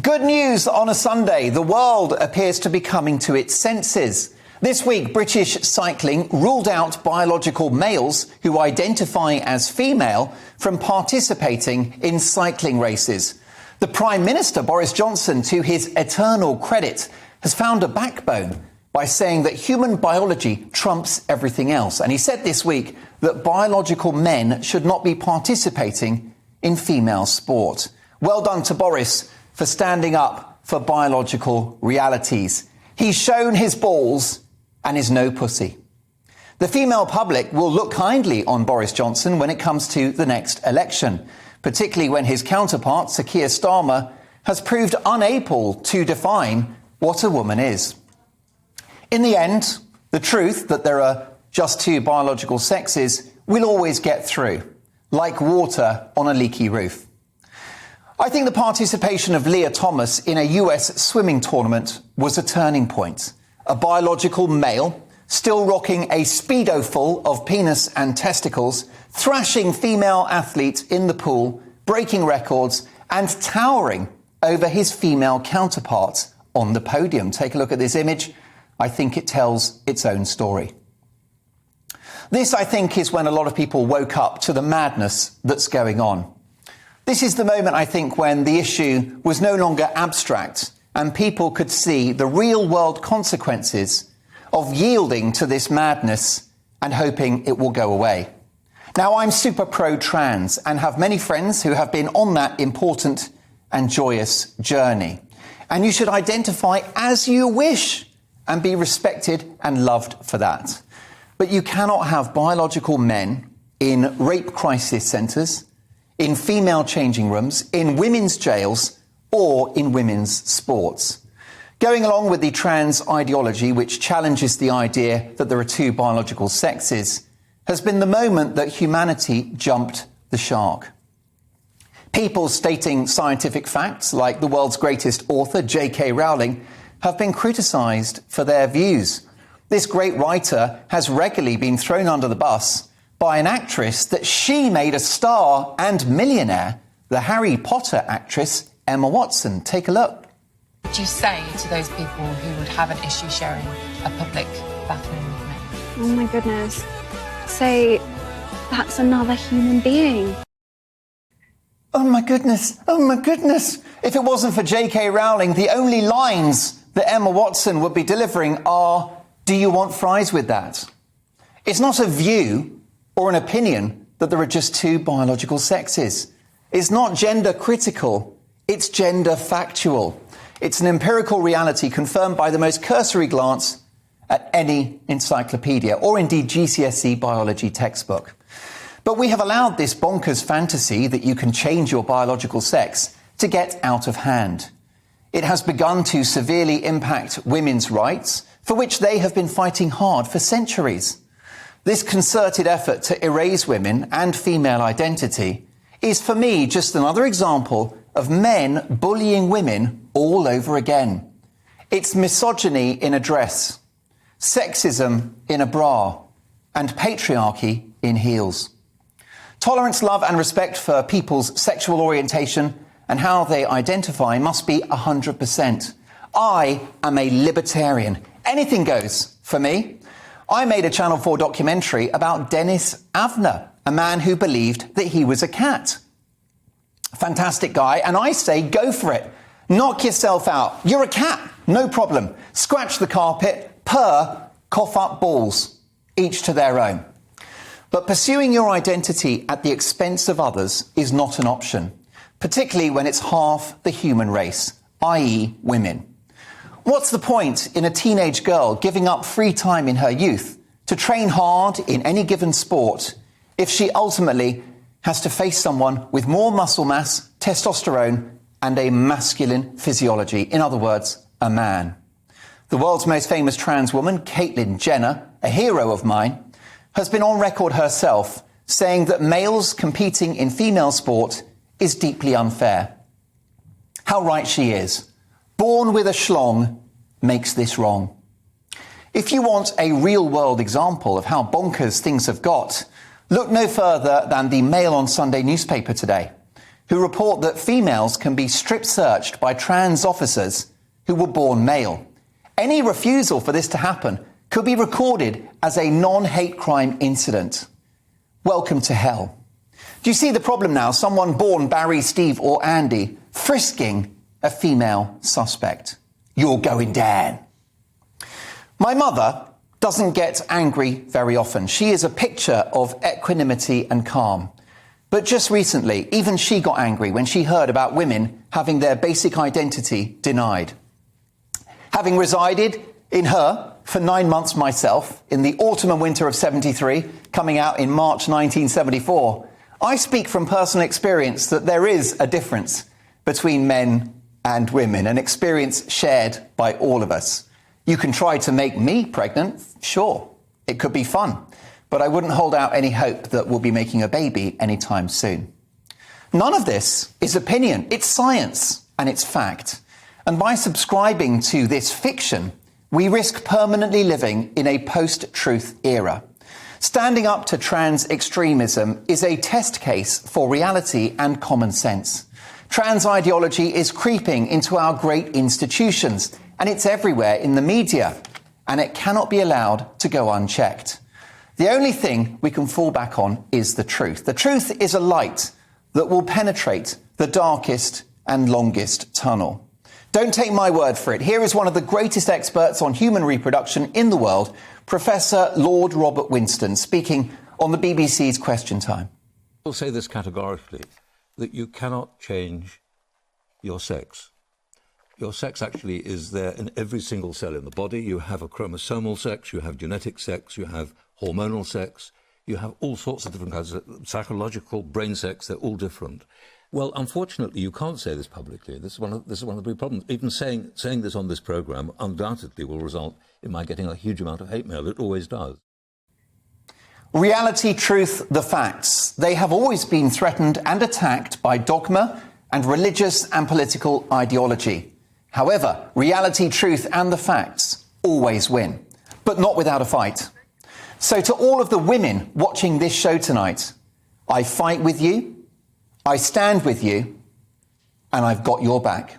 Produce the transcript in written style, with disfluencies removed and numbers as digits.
Good news on a Sunday. The world appears to be coming to its senses. This week, British cycling ruled out biological males who identify as female from participating in cycling races. The Prime Minister, Boris Johnson, to his eternal credit, has found a backbone by saying that human biology trumps everything else. And he said this week that biological men should not be participating in female sport. Well done to Boris for standing up for biological realities. He's shown his balls and is no pussy. The female public will look kindly on Boris Johnson when it comes to the next election, particularly when his counterpart, Sir Keir Starmer, has proved unable to define what a woman is. In the end, the truth that there are just two biological sexes will always get through, like water on a leaky roof. I think the participation of Leah Thomas in a US swimming tournament was a turning point. A biological male, still rocking a Speedo full of penis and testicles, thrashing female athletes in the pool, breaking records and towering over his female counterparts on the podium. Take a look at this image. I think it tells its own story. This, I think, is when a lot of people woke up to the madness that's going on. This is the moment, I think, when the issue was no longer abstract and people could see the real-world consequences of yielding to this madness and hoping it will go away. Now, I'm super pro-trans and have many friends who have been on that important and joyous journey. And you should identify as you wish and be respected and loved for that. But you cannot have biological men in rape crisis centres, in female changing rooms, in women's jails, or in women's sports. Going along with the trans ideology, which challenges the idea that there are two biological sexes, has been the moment that humanity jumped the shark. People stating scientific facts, like the world's greatest author, J.K. Rowling, have been criticised for their views. This great writer has regularly been thrown under the bus by an actress that she made a star and millionaire, the Harry Potter actress Emma Watson. Take a look. What would you say to those people who would have an issue sharing a public bathroom with men? Oh my goodness. Say, that's another human being. Oh my goodness, oh my goodness. If it wasn't for J.K. Rowling, the only lines that Emma Watson would be delivering are, "Do you want fries with that?" It's not a view or an opinion that there are just two biological sexes. It's not gender critical, it's gender factual. It's an empirical reality confirmed by the most cursory glance at any encyclopedia or indeed GCSE biology textbook. But we have allowed this bonkers fantasy that you can change your biological sex to get out of hand. It has begun to severely impact women's rights, for which they have been fighting hard for centuries. This concerted effort to erase women and female identity is, for me, just another example of men bullying women all over again. It's misogyny in a dress, sexism in a bra, and patriarchy in heels. Tolerance, love and respect for people's sexual orientation and how they identify must be 100%. I am a libertarian. Anything goes for me. I made a Channel 4 documentary about Dennis Avner, a man who believed that he was a cat. Fantastic guy, and I say go for it. Knock yourself out. You're a cat, no problem. Scratch the carpet, purr, cough up balls, each to their own. But pursuing your identity at the expense of others is not an option, particularly when it's half the human race, i.e. women. What's the point in a teenage girl giving up free time in her youth to train hard in any given sport if she ultimately has to face someone with more muscle mass, testosterone, and a masculine physiology? In other words, a man. The world's most famous trans woman, Caitlyn Jenner, a hero of mine, has been on record herself saying that males competing in female sport is deeply unfair. How right she is. Born with a schlong makes this wrong. If you want a real-world example of how bonkers things have got, look no further than the Mail on Sunday newspaper today. who report that females can be strip-searched by trans officers who were born male. Any refusal for this to happen could be recorded as a non-hate crime incident. Welcome to hell. Do you see the problem now? Someone born Barry, Steve or Andy frisking a female suspect. You're going down. My mother doesn't get angry very often. She is a picture of equanimity and calm. But just recently, even she got angry when she heard about women having their basic identity denied. Having resided in her for 9 months myself, in the autumn and winter of 73, coming out in March 1974, I speak from personal experience that there is a difference between men and women, an experience shared by all of us. You can try to make me pregnant, sure, it could be fun, but I wouldn't hold out any hope that we'll be making a baby anytime soon. None of this is opinion, it's science and it's fact. And by subscribing to this fiction, we risk permanently living in a post-truth era. Standing up to trans extremism is a test case for reality and common sense. Trans ideology is creeping into our great institutions, and it's everywhere in the media, and it cannot be allowed to go unchecked. The only thing we can fall back on is the truth. The truth is a light that will penetrate the darkest and longest tunnel. Don't take my word for it. Here is one of the greatest experts on human reproduction in the world, Professor Lord Robert Winston, speaking on the BBC's Question Time. I'll say this categorically, that you cannot change your sex. Your sex actually is there in every single cell in the body. You have a chromosomal sex, you have genetic sex, you have hormonal sex, you have all sorts of different kinds of psychological, brain sex, they're all different. Well, unfortunately, you can't say this publicly. This is one of the big problems. Even saying this on this programme undoubtedly will result in my getting a huge amount of hate mail. It always does. Reality, truth, the facts. They have always been threatened and attacked by dogma and religious and political ideology. However, reality, truth and the facts always win, but not without a fight. So to all of the women watching this show tonight, I fight with you, I stand with you, and I've got your back.